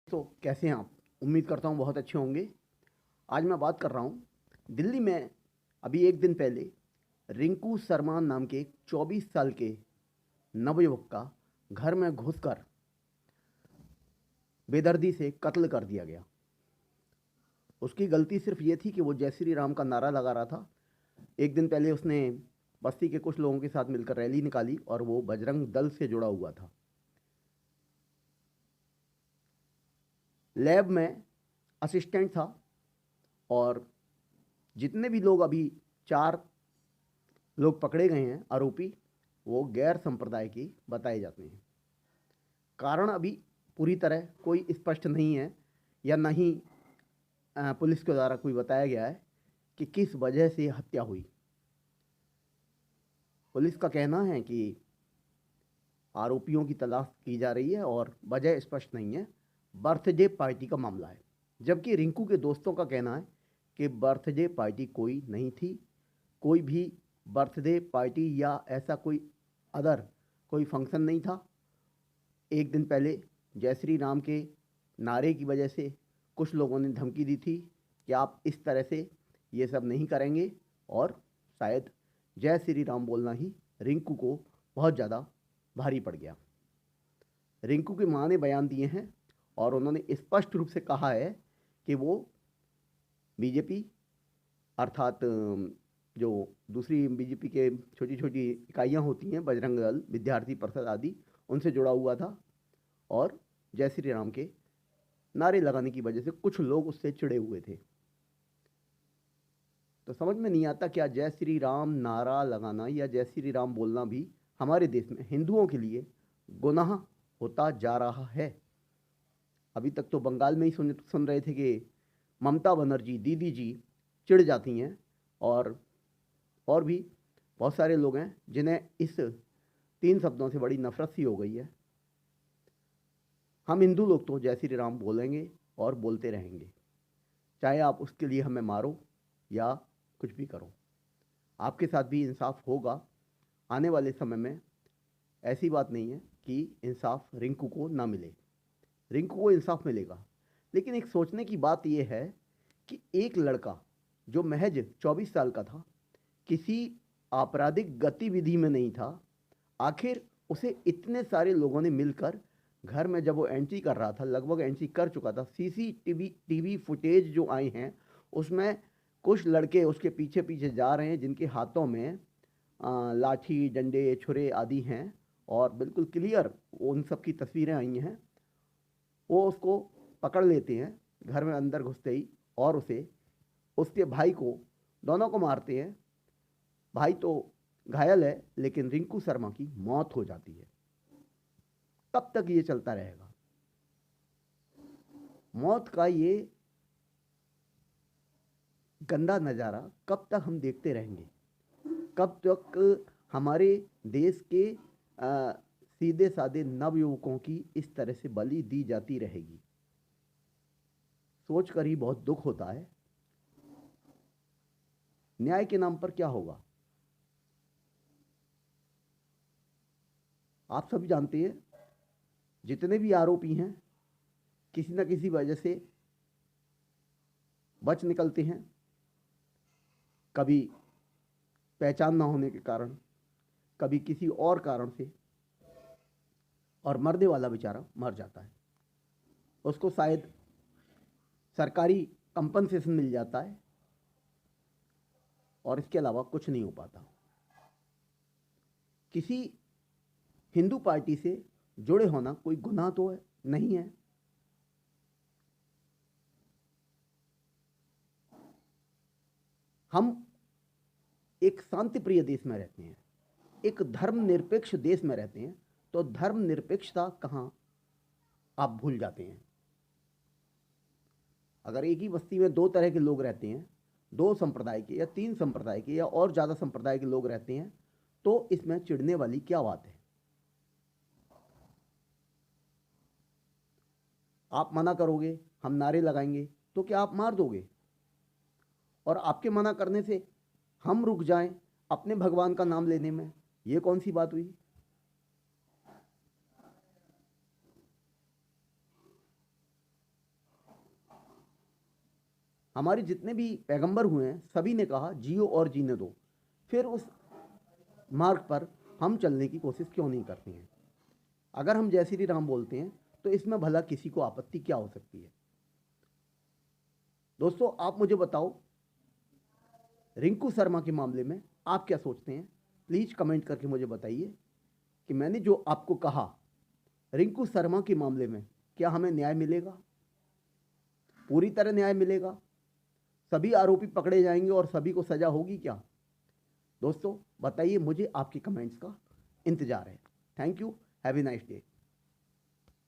तो कैसे हैं आप? उम्मीद करता हूँ बहुत अच्छे होंगे। आज मैं बात कर रहा हूँ दिल्ली में अभी एक दिन पहले रिंकू शर्मा नाम के 24 साल के नवयुवक का घर में घुसकर बेदर्दी से कत्ल कर दिया गया। उसकी गलती सिर्फ ये थी कि वो जय श्री राम का नारा लगा रहा था। एक दिन पहले उसने बस्ती के कुछ लोगों के साथ मिलकर रैली निकाली और वो बजरंग दल से जुड़ा हुआ था। लैब में असिस्टेंट था और जितने भी लोग अभी 4 लोग पकड़े गए हैं आरोपी, वो गैर संप्रदाय के बताए जाते हैं। कारण अभी पूरी तरह कोई स्पष्ट नहीं है या नहीं पुलिस के द्वारा कोई बताया गया है कि किस वजह से हत्या हुई। पुलिस का कहना है कि आरोपियों की तलाश की जा रही है और वजह स्पष्ट नहीं है। बर्थडे पार्टी का मामला है, जबकि रिंकू के दोस्तों का कहना है कि बर्थडे पार्टी कोई नहीं थी। कोई भी बर्थडे पार्टी या ऐसा कोई अदर कोई फंक्शन नहीं था। एक दिन पहले जय श्री राम के नारे की वजह से कुछ लोगों ने धमकी दी थी कि आप इस तरह से ये सब नहीं करेंगे, और शायद जय श्री राम बोलना ही रिंकू को बहुत ज़्यादा भारी पड़ गया। रिंकू की माँ ने बयान दिए हैं और उन्होंने स्पष्ट रूप से कहा है कि वो बीजेपी अर्थात जो दूसरी बीजेपी के छोटी छोटी इकाइयाँ होती हैं, बजरंग दल, विद्यार्थी परिषद आदि, उनसे जुड़ा हुआ था और जय श्री राम के नारे लगाने की वजह से कुछ लोग उससे चिढ़े हुए थे। तो समझ में नहीं आता क्या जय श्री राम नारा लगाना या जय श्री राम बोलना भी हमारे देश में हिंदुओं के लिए गुनाह होता जा रहा है। अभी तक तो बंगाल में ही सुन रहे थे कि ममता बनर्जी दीदी जी चिढ़ जाती हैं, और भी बहुत सारे लोग हैं जिन्हें इस 3 शब्दों से बड़ी नफरत सी हो गई है। हम हिंदू लोग तो जय श्री राम बोलेंगे और बोलते रहेंगे, चाहे आप उसके लिए हमें मारो या कुछ भी करो। आपके साथ भी इंसाफ होगा आने वाले समय में। ऐसी बात नहीं है कि इंसाफ रिंकू को ना मिले, रिंकू को इंसाफ मिलेगा। लेकिन एक सोचने की बात यह है कि एक लड़का जो महज 24 साल का था, किसी आपराधिक गतिविधि में नहीं था, आखिर उसे इतने सारे लोगों ने मिलकर घर में जब वो एंट्री कर रहा था, लगभग एंट्री कर चुका था, सीसीटीवी फुटेज जो आए हैं उसमें कुछ लड़के उसके पीछे पीछे जा रहे हैं जिनके हाथों में लाठी डंडे छुरे आदि हैं, और बिल्कुल क्लियर उन सब की तस्वीरें आई हैं। वो उसको पकड़ लेते हैं घर में अंदर घुसते ही और उसे उसके भाई को, दोनों को मारते हैं। भाई तो घायल है लेकिन रिंकू शर्मा की मौत हो जाती है। कब तक ये चलता रहेगा? मौत का ये गंदा नज़ारा कब तक हम देखते रहेंगे? कब तक हमारे देश के सीधे साधे नवयुवकों की इस तरह से बलि दी जाती रहेगी? सोचकर ही बहुत दुख होता है। न्याय के नाम पर क्या होगा? आप सभी जानते हैं जितने भी आरोपी हैं किसी न किसी वजह से बच निकलते हैं। कभी पहचान ना होने के कारण, कभी किसी और कारण से, और मरने वाला बेचारा मर जाता है। उसको शायद सरकारी कंपनसेशन मिल जाता है और इसके अलावा कुछ नहीं हो पाता। किसी हिंदू पार्टी से जुड़े होना कोई गुनाह तो नहीं है। हम एक शांति प्रिय देश में रहते हैं, एक धर्मनिरपेक्ष देश में रहते हैं, तो धर्मनिरपेक्षता कहाँ आप भूल जाते हैं? अगर एक ही बस्ती में 2 तरह के लोग रहते हैं, 2 संप्रदाय के या 3 संप्रदाय के या और ज़्यादा संप्रदाय के लोग रहते हैं, तो इसमें चिढ़ने वाली क्या बात है? आप मना करोगे, हम नारे लगाएंगे, तो क्या आप मार दोगे? और आपके मना करने से हम रुक जाएं अपने भगवान का नाम लेने में, ये कौन सी बात हुई? हमारे जितने भी पैगंबर हुए हैं सभी ने कहा जियो और जीने दो, फिर उस मार्ग पर हम चलने की कोशिश क्यों नहीं करते हैं? अगर हम जय श्री राम बोलते हैं तो इसमें भला किसी को आपत्ति क्या हो सकती है? दोस्तों, आप मुझे बताओ, रिंकू शर्मा के मामले में आप क्या सोचते हैं? प्लीज़ कमेंट करके मुझे बताइए कि मैंने जो आपको कहा, रिंकू शर्मा के मामले में क्या हमें न्याय मिलेगा? पूरी तरह न्याय मिलेगा? सभी आरोपी पकड़े जाएंगे और सभी को सजा होगी क्या? दोस्तों बताइए, मुझे आपके कमेंट्स का इंतजार है। Thank you, have a nice day.